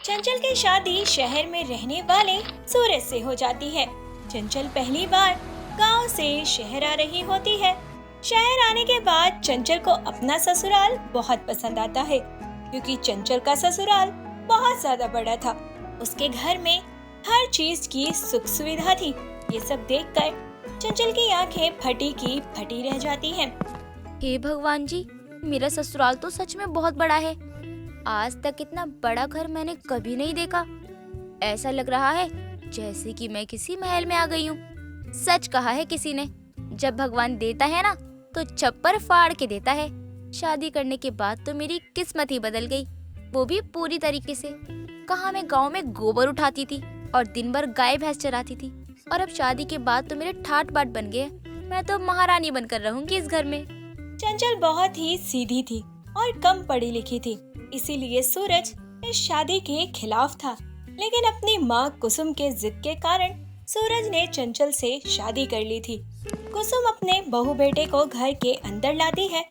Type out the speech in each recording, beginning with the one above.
चंचल की शादी शहर में रहने वाले सूरज से हो जाती है। चंचल पहली बार गांव से शहर आ रही होती है। शहर आने के बाद चंचल को अपना ससुराल बहुत पसंद आता है, क्योंकि चंचल का ससुराल बहुत ज्यादा बड़ा था। उसके घर में हर चीज की सुख सुविधा थी। ये सब देखकर चंचल की आंखें फटी की फटी रह जाती हैं। हे भगवान जी, मेरा ससुराल तो सच में बहुत बड़ा है। आज तक इतना बड़ा घर मैंने कभी नहीं देखा। ऐसा लग रहा है जैसे कि मैं किसी महल में आ गई हूँ। सच कहा है किसी ने, जब भगवान देता है ना तो छप्पर फाड़ के देता है। शादी करने के बाद तो मेरी किस्मत ही बदल गई, वो भी पूरी तरीके से। कहाँ मैं गांव में गोबर उठाती थी और दिन भर गाय भैंस चराती थी, और अब शादी के बाद तो मेरे ठाट बाट बन गए। मैं तो महारानी बनकर रहूंगी इस घर में। चंचल बहुत ही सीधी थी और कम पढ़ी लिखी थी, इसीलिए सूरज इस शादी के खिलाफ था। लेकिन अपनी माँ कुसुम के जिद के कारण सूरज ने चंचल से शादी कर ली थी। कुसुम अपने बहू बेटे को घर के अंदर लाती है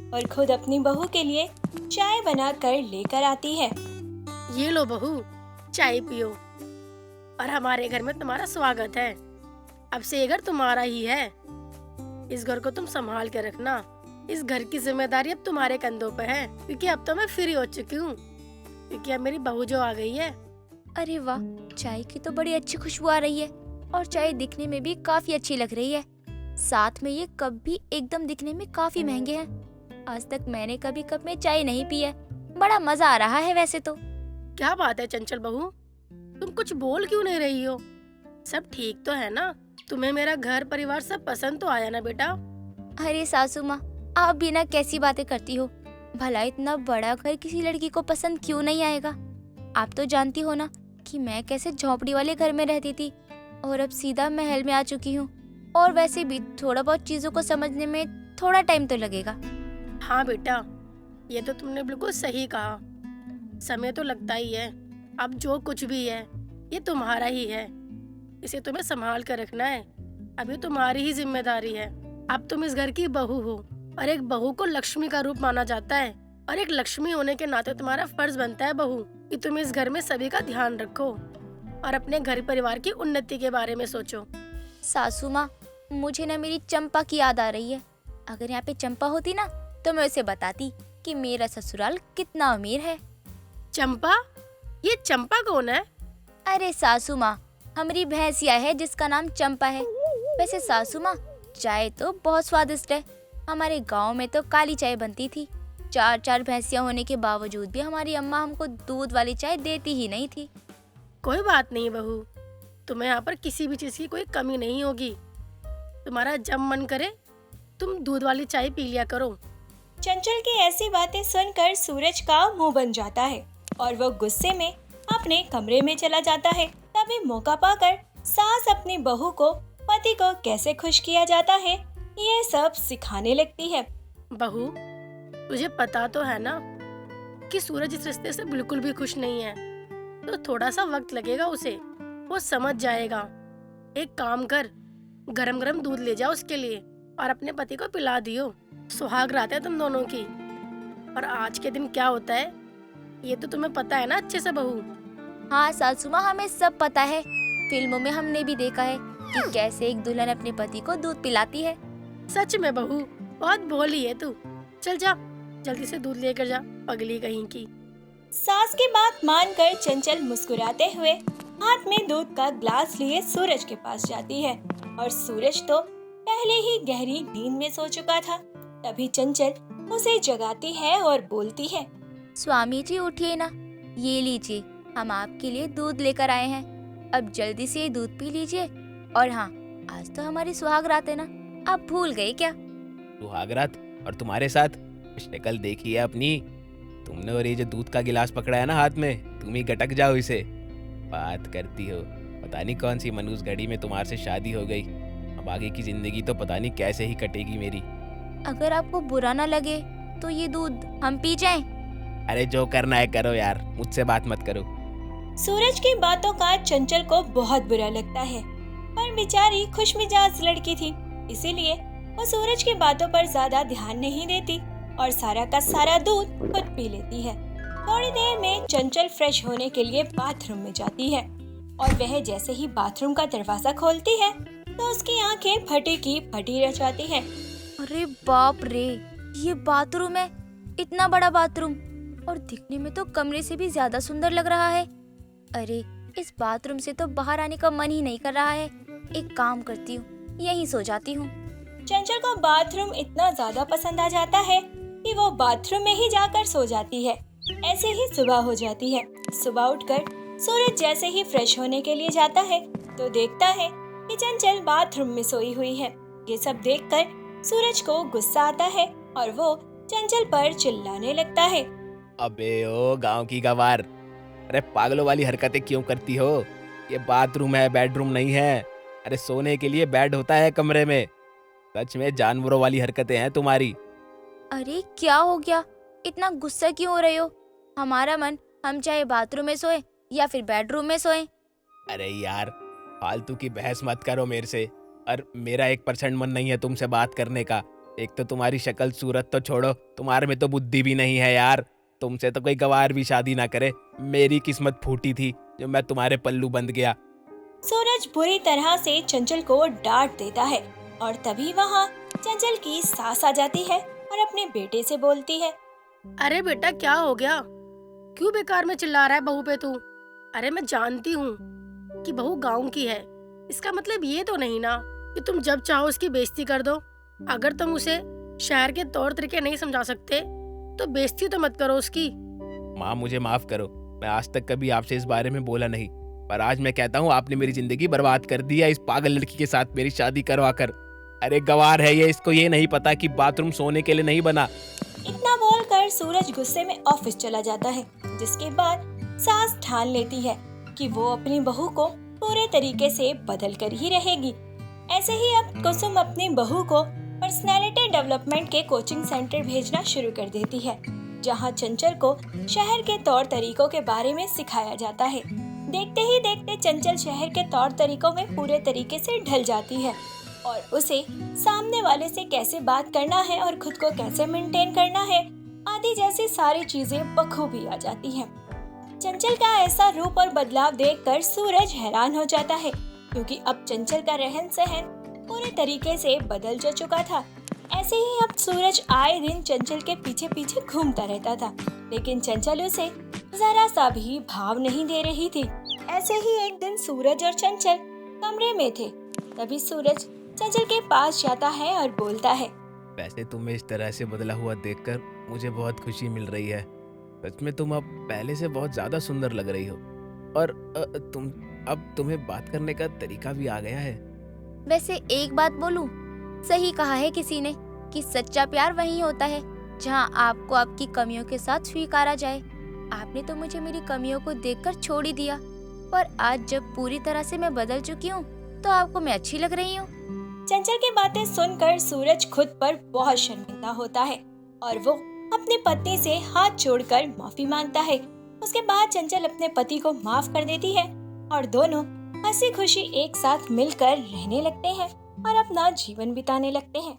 और खुद अपनी बहू के लिए चाय बनाकर लेकर आती है। ये लो बहू, चाय पियो और हमारे घर में तुम्हारा स्वागत है। अब से ये घर तुम्हारा ही है। इस घर को तुम संभाल के रखना। इस घर की जिम्मेदारी अब तुम्हारे कंधों पे है, क्योंकि अब तो मैं फ्री हो चुकी हूँ, क्योंकि अब मेरी बहू जो आ गई है। अरे वाह, चाय की तो बड़ी अच्छी खुशबू आ रही है और चाय दिखने में भी काफी अच्छी लग रही है। साथ में ये कप भी एकदम दिखने में काफी महंगे हैं। आज तक मैंने कभी कप में चाय नहीं पी है। बड़ा मजा आ रहा है वैसे तो। क्या बात है चंचल बहू, तुम कुछ बोल क्यों नहीं रही हो? सब ठीक तो है ना? तुम्हें मेरा घर परिवार सब पसंद तो आया ना बेटा? अरे सासू माँ, आप भी ना कैसी बातें करती हो। भला इतना बड़ा घर किसी लड़की को पसंद क्यों नहीं आएगा? आप तो जानती हो ना कि मैं कैसे झोपड़ी वाले घर में रहती थी और अब सीधा महल में आ चुकी हूँ। और वैसे भी थोड़ा बहुत चीजों को समझने में थोड़ा टाइम तो लगेगा। हाँ बेटा, ये तो तुमने बिल्कुल सही कहा। समय तो लगता ही है। अब जो कुछ भी है ये तुम्हारा ही है, इसे तुम्हें संभाल कर रखना है। अब ये तुम्हारी ही जिम्मेदारी है। अब तुम इस घर की बहू हो और एक बहू को लक्ष्मी का रूप माना जाता है, और एक लक्ष्मी होने के नाते तुम्हारा फर्ज बनता है बहू कि तुम इस घर में सभी का ध्यान रखो और अपने घर परिवार की उन्नति के बारे में सोचो। सासू माँ, मुझे ना मेरी चंपा की याद आ रही है। अगर यहाँ पे चंपा होती ना तो मैं उसे बताती कि मेरा ससुराल कितना अमीर है। चंपा? ये चंपा कौन है? अरे सासू माँ, हमारी भैंसिया है जिसका नाम चंपा है। वैसे सासू माँ, चाय तो बहुत स्वादिष्ट है। हमारे गांव में तो काली चाय बनती थी। 4 भैंसियां होने के बावजूद भी हमारी अम्मा हमको दूध वाली चाय देती ही नहीं थी। कोई बात नहीं बहू, तुम्हें यहाँ पर किसी भी चीज की कोई कमी नहीं होगी। तुम्हारा जब मन करे तुम दूध वाली चाय पी लिया करो। चंचल की ऐसी बातें सुनकर सूरज का मुंह बन जाता है और वो गुस्से में अपने कमरे में चला जाता है। तभी मौका पाकर सास अपनी बहू को पति को कैसे खुश किया जाता है ये सब सिखाने लगती है। बहू, तुझे पता तो है ना कि सूरज इस रिश्ते से बिल्कुल भी खुश नहीं है, तो थोड़ा सा वक्त लगेगा उसे, वो समझ जाएगा। एक काम कर, गरम गरम दूध ले जाओ उसके लिए और अपने पति को पिला दियो। सुहाग रात है तुम दोनों की। और आज के दिन क्या होता है ये तो तुम्हें पता है ना अच्छे से बहू? हाँ सासू माँ, हमें सब पता है। फिल्मों में हमने भी देखा है कि कैसे एक दुल्हन अपने पति को दूध पिलाती है। सच में बहू, बहुत भोली है तू। चल जा, जल्दी से दूध लेकर जा, पगली कहीं की। सास की बात मानकर चंचल मुस्कुराते हुए हाथ में दूध का ग्लास लिए सूरज के पास जाती है। और सूरज तो पहले ही गहरी नींद में सो चुका था। तभी चंचल उसे जगाती है और बोलती है, स्वामी जी उठिए ना, ये लीजिए, हम आपके लिए दूध लेकर आए हैं। अब जल्दी से ये दूध पी लीजिए। और हाँ, आज तो हमारी सुहाग रात है ना, आप भूल गए क्या? सुहाग रात? और तुम्हारे साथ शक्ल देखी है अपनी तुमने, और ये जो दूध का गिलास पकड़ा है ना हाथ में, तुम ही गटक जाओ इसे। बात करती हो, पता नहीं कौन सी मनूस घड़ी में तुम्हारे से शादी हो गई। अब आगे की जिंदगी तो पता नहीं कैसे ही कटेगी मेरी। अगर आपको बुरा ना लगे तो ये दूध हम पी जाएं? अरे जो करना है करो यार, मुझसे बात मत करो। सूरज की बातों का चंचल को बहुत बुरा लगता है, पर बेचारी खुशमिजाज लड़की थी, इसीलिए वो सूरज की बातों पर ज्यादा ध्यान नहीं देती और सारा का सारा दूध खुद पी लेती है। थोड़ी देर में चंचल फ्रेश होने के लिए बाथरूम में जाती है और वह जैसे ही बाथरूम का दरवाजा खोलती है तो उसकी आंखें फटी की फटी रह जाती हैं। अरे बाप रे, ये बाथरूम है, इतना बड़ा बाथरूम, और दिखने में तो कमरे से भी ज्यादा सुंदर लग रहा है। अरे इस बाथरूम से तो बाहर आने का मन ही नहीं कर रहा है। एक काम करती हूँ, यहीं सो जाती हूँ। चंचल को बाथरूम इतना ज्यादा पसंद आ जाता है कि वो बाथरूम में ही जाकर सो जाती है। ऐसे ही सुबह हो जाती है। सुबह उठकर सूरज जैसे ही फ्रेश होने के लिए जाता है तो देखता है कि चंचल बाथरूम में सोई हुई है। ये सब देखकर सूरज को गुस्सा आता है और वो चंचल पर चिल्लाने लगता है। अबे ओ गांव की गवार, अरे पागलों वाली हरकतें क्यों करती हो? ये बाथरूम है, बेडरूम नहीं है। अरे सोने के लिए बेड होता है कमरे में। सच में जानवरों वाली हरकतें हैं तुम्हारी। अरे क्या हो गया, इतना गुस्सा क्यों हो रहे हो? हमारा मन, हम चाहे बाथरूम में सोए या फिर बेडरूम में सोए। अरे यार, फालतू की बहस मत करो मेरे से। और मेरा 1% मन नहीं है तुमसे बात करने का। एक तो तुम्हारी शक्ल सूरत तो छोड़ो, तुम्हारे में तो बुद्धि भी नहीं है यार। तुमसे तो कोई गवार भी शादी ना करे। मेरी किस्मत फूटी थी जो मैं तुम्हारे पल्लू बंध गया। सूरज बुरी तरह से चंचल को डांट देता है और तभी वहाँ चंचल की सास आ जाती है और अपने बेटे से बोलती है। अरे बेटा, क्या हो गया? क्यों बेकार में चिल्ला रहा है बहू पे तू? अरे मैं जानती हूँ कि बहू गांव की है। इसका मतलब ये तो नहीं ना कि तुम जब चाहो उसकी बेइज्जती कर दो। अगर तुम उसे शहर के तौर तरीके नहीं समझा सकते तो बेइज्जती तो मत करो उसकी। माँ मुझे माफ करो, मैं आज तक कभी आपसे इस बारे में बोला नहीं, पर आज मैं कहता हूँ आपने मेरी जिंदगी बर्बाद कर दी है इस पागल लड़की के साथ मेरी शादी करवा कर। अरे गवार है ये, इसको ये नहीं पता कि बाथरूम सोने के लिए नहीं बना। इतना बोलकर सूरज गुस्से में ऑफिस चला जाता है, जिसके बाद सास ठान लेती है कि वो अपनी बहू को पूरे तरीके से बदल कर ही रहेगी। ऐसे ही अब कुसुम अपनी बहू को पर्सनैलिटी डेवलपमेंट के कोचिंग सेंटर भेजना शुरू कर देती है, जहां चंचल को शहर के तौर तरीकों के बारे में सिखाया जाता है। देखते ही देखते चंचल शहर के तौर तरीकों में पूरे तरीके से ढल जाती है और उसे सामने वाले से कैसे बात करना है और खुद को कैसे मेंटेन करना है आदि जैसी सारी चीजें बखूबी आ जाती हैं। चंचल का ऐसा रूप और बदलाव देखकर सूरज हैरान हो जाता है, क्योंकि अब चंचल का रहन सहन पूरे तरीके से बदल जा चुका था। ऐसे ही अब सूरज आए दिन चंचल के पीछे पीछे घूमता रहता था, लेकिन चंचल उसे जरा सा भी भाव नहीं दे रही थी। ऐसे ही एक दिन सूरज और चंचल कमरे में थे, तभी सूरज चंचल के पास जाता है और बोलता है। वैसे तुम्हें इस तरह से बदला हुआ देखकर मुझे बहुत खुशी मिल रही है। सच में तुम अब पहले से बहुत ज्यादा सुंदर लग रही हो, और तुम्हें बात करने का तरीका भी आ गया है। वैसे एक बात बोलूं, सही कहा है किसी ने कि सच्चा प्यार वही होता है जहां आपको आपकी कमियों के साथ स्वीकारा जाए। आपने तो मुझे मेरी कमियों को देखकर छोड़ ही दिया, पर आज जब पूरी तरह से मैं बदल चुकी हूँ तो आपको मैं अच्छी लग रही हूँ। चंचल की बातें सुनकर सूरज खुद पर बहुत शर्मिंदा होता है और वो अपनी पत्नी से हाथ जोड़कर माफी मांगता है। उसके बाद चंचल अपने पति को माफ कर देती है और दोनों हंसी खुशी एक साथ मिलकर रहने लगते हैं और अपना जीवन बिताने लगते हैं।